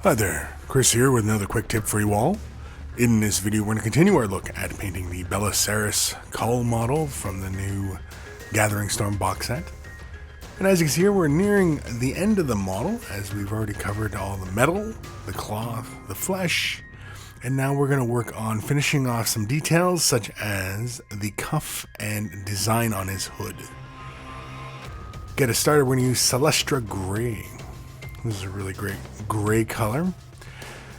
Hi there, Chris here with another quick tip for you all. In this video, we're going to continue our look at painting the Belisarius Cull model from the new Gathering Storm box set. And as you can see here, we're nearing the end of the model, as we've already covered all the metal, the cloth, the flesh, and now we're going to work on finishing off some details such as the cuff and design on his hood. Get us started, we're going to use Celestra Grey. This is a really great gray color.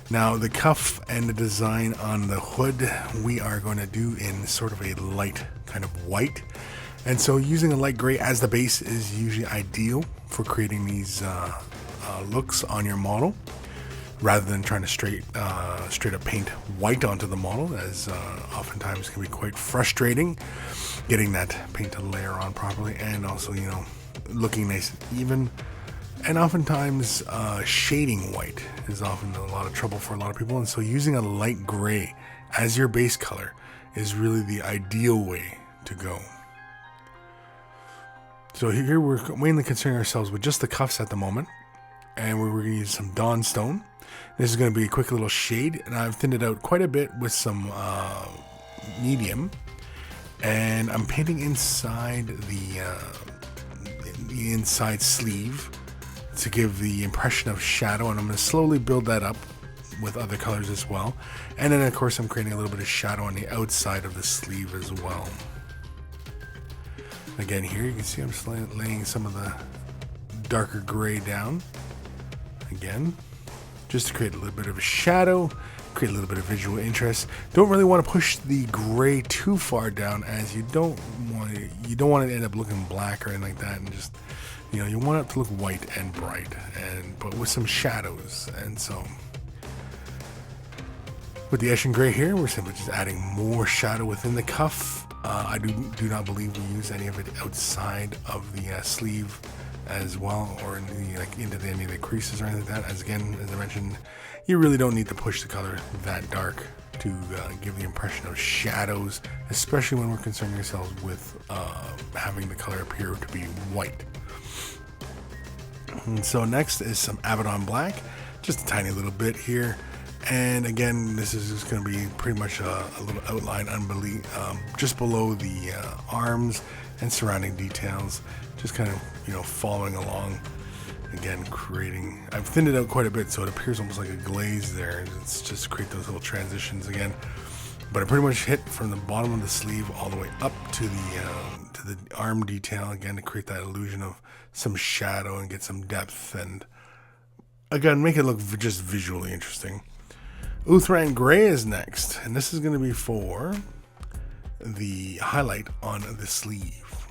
Now the cuff and the design on the hood we are going to do in sort of a light kind of white. And so using a light gray as the base is usually ideal for creating these looks on your model, rather than trying to straight up paint white onto the model, as oftentimes can be quite frustrating getting that paint to layer on properly, and also, you know, looking nice and even. And oftentimes shading white is often a lot of trouble for a lot of people, and so using a light gray as your base color is really the ideal way to go. So here we're mainly concerning ourselves with just the cuffs at the moment, and we're going to use some Dawn Stone. This is going to be a quick little shade, and I've thinned it out quite a bit with some medium, and I'm painting inside the inside sleeve to give the impression of shadow, and I'm going to slowly build that up with other colors as well. And then of course I'm creating a little bit of shadow on the outside of the sleeve as well. Again, here you can see I'm just laying some of the darker gray down again, just to create a little bit of a shadow, create a little bit of visual interest. Don't really want to push the gray too far down, as you don't want it to end up looking black or anything like that, and just, you know, you want it to look white and bright, but with some shadows. And so with the Eshin Gray here, we're simply just adding more shadow within the cuff. I do not believe we use any of it outside of the sleeve as well, or in the, into any of the creases or anything like that. As I mentioned, you really don't need to push the color that dark to give the impression of shadows, especially when we're concerning ourselves with having the color appear to be white. And so next is some Abaddon Black, just a tiny little bit here. And again, this is just going to be pretty much a little outline just below the arms and surrounding details, just kind of, you know, following along. Again, I've thinned it out quite a bit so it appears almost like a glaze there. It's just to create those little transitions again. But I pretty much hit from the bottom of the sleeve all the way up to the arm detail, again, to create that illusion of some shadow and get some depth, and again, make it look just visually interesting. Untitled Gray is next, and this is going to be for the highlight on the sleeve.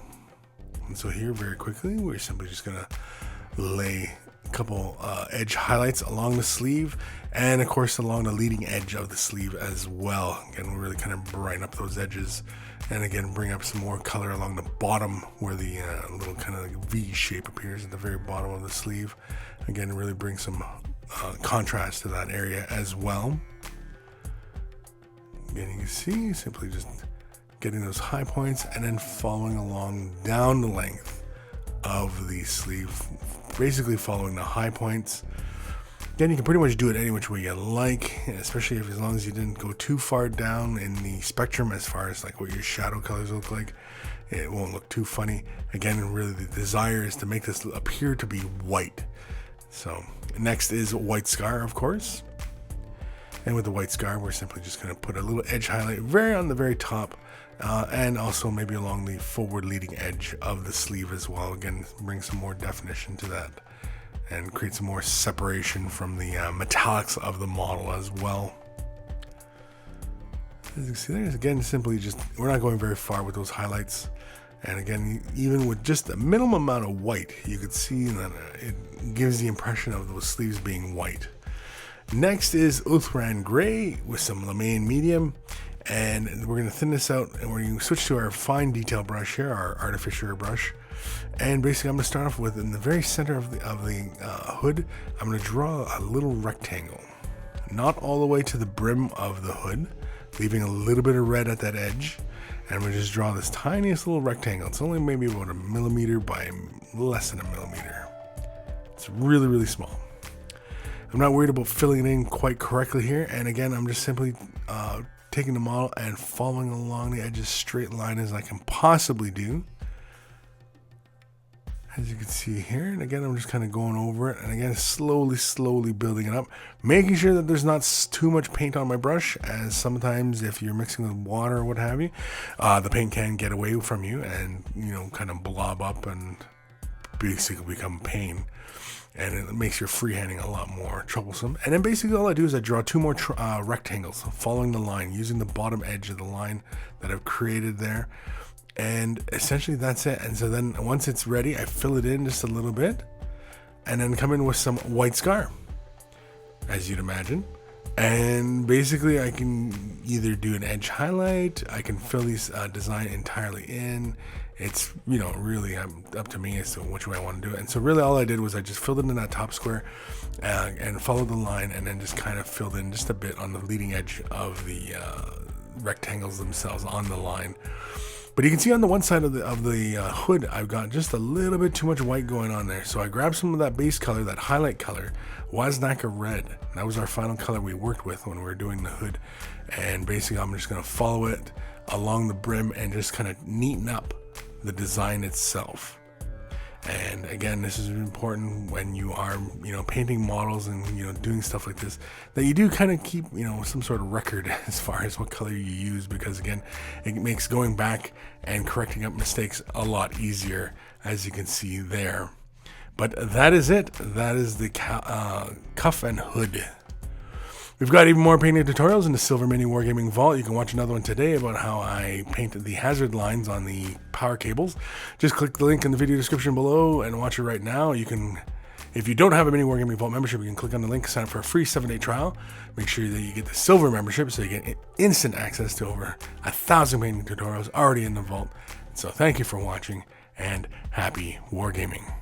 And so here, very quickly, we're simply just going to lay a couple edge highlights along the sleeve, and of course along the leading edge of the sleeve as well. Again, we'll really kind of brighten up those edges, and again bring up some more color along the bottom where the little kind of V shape appears at the very bottom of the sleeve. Again, really bring some contrast to that area as well. Again, you can see simply just getting those high points and then following along down the length of the sleeve, basically following the high points. Again, you can pretty much do it any which way you like, especially as long as you didn't go too far down in the spectrum as far as like what your shadow colors look like. It won't look too funny. Again, really the desire is to make this appear to be white. So next is White Scar, of course. And with the White Scar, we're simply just going to put a little edge highlight on the very top, and also maybe along the forward leading edge of the sleeve as well. Again, bring some more definition to that and create some more separation from the metallics of the model as well. As you can see there, again, simply just, we're not going very far with those highlights. And again, even with just a minimum amount of white, you could see that it gives the impression of those sleeves being white. Next is Untitled Gray with some Lamaine medium, and we're going to thin this out, and we're going to switch to our fine detail brush here, our artificer brush. And basically, I'm going to start off with, in the very center of the hood, I'm going to draw a little rectangle, not all the way to the brim of the hood, leaving a little bit of red at that edge. And we just draw this tiniest little rectangle. It's only maybe about 1 millimeter by less than 1 millimeter. It's really, really small. I'm not worried about filling it in quite correctly here. And again, I'm just simply taking the model and following along the edge as straight line as I can possibly do. As you can see here, and again, I'm just kind of going over it, and again, slowly building it up, making sure that there's not too much paint on my brush, as sometimes if you're mixing with water or what have you, the paint can get away from you and, you know, kind of blob up and basically become pain, and it makes your freehanding a lot more troublesome. And then basically all I do is I draw two more rectangles following the line, using the bottom edge of the line that I've created there. And essentially that's it. And so then once it's ready, I fill it in just a little bit and then come in with some white scar, as you'd imagine. And basically I can either do an edge highlight, I can fill these design entirely in. It's, you know, really up to me as to which way I want to do it. And so really all I did was I just filled it in that top square and followed the line, and then just kind of filled in just a bit on the leading edge of the rectangles themselves on the line. But you can see on the one side of the hood, I've got just a little bit too much white going on there. So I grabbed some of that base color, that highlight color, Wazdakka Red. That was our final color we worked with when we were doing the hood. And basically I'm just gonna follow it along the brim and just kind of neaten up the design itself. And again, this is important when you are, you know, painting models and, you know, doing stuff like this, that you do kind of keep, you know, some sort of record as far as what color you use, because again, it makes going back and correcting up mistakes a lot easier, as you can see there. But that is it. That is the cuff and hood. We've got even more painting tutorials in the Silver MiniWarGaming Vault. You can watch another one today about how I painted the hazard lines on the power cables. Just click the link in the video description below and watch it right now. You can, if you don't have a MiniWarGaming Vault membership, you can click on the link, sign up for a free 7-day trial. Make sure that you get the Silver membership so you get instant access to over 1,000 painting tutorials already in the vault. So thank you for watching, and happy wargaming.